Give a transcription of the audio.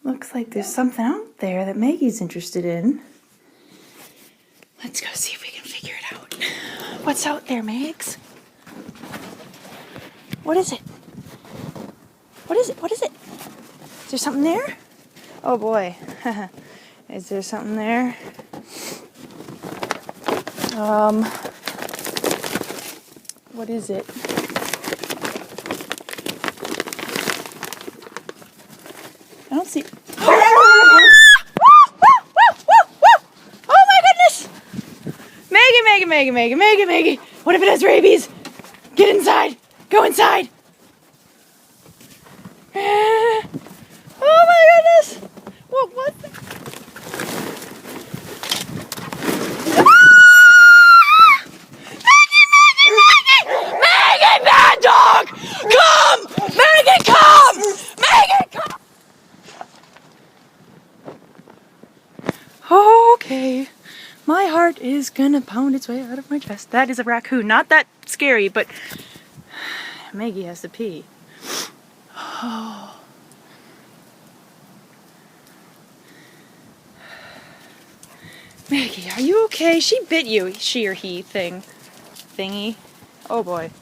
Looks like there's something out there that Maggie's interested in. Let's go see if we can figure it out. What's out there, Megs? What is it? What is it? What is it? Is there something there? Oh boy. Is there something there? What is it? I don't see. Oh my goodness! Maggie! What if it has rabies? Get inside! Go inside! Oh my goodness! What was that? Maggie, bad dog! Come! Maggie, come! Maggie, come! Okay. My heart is gonna pound its way out of my chest. That is a raccoon. Not that scary, but Maggie has to pee. Oh. Maggie, are you okay? She bit you. She or he thingy. Oh boy.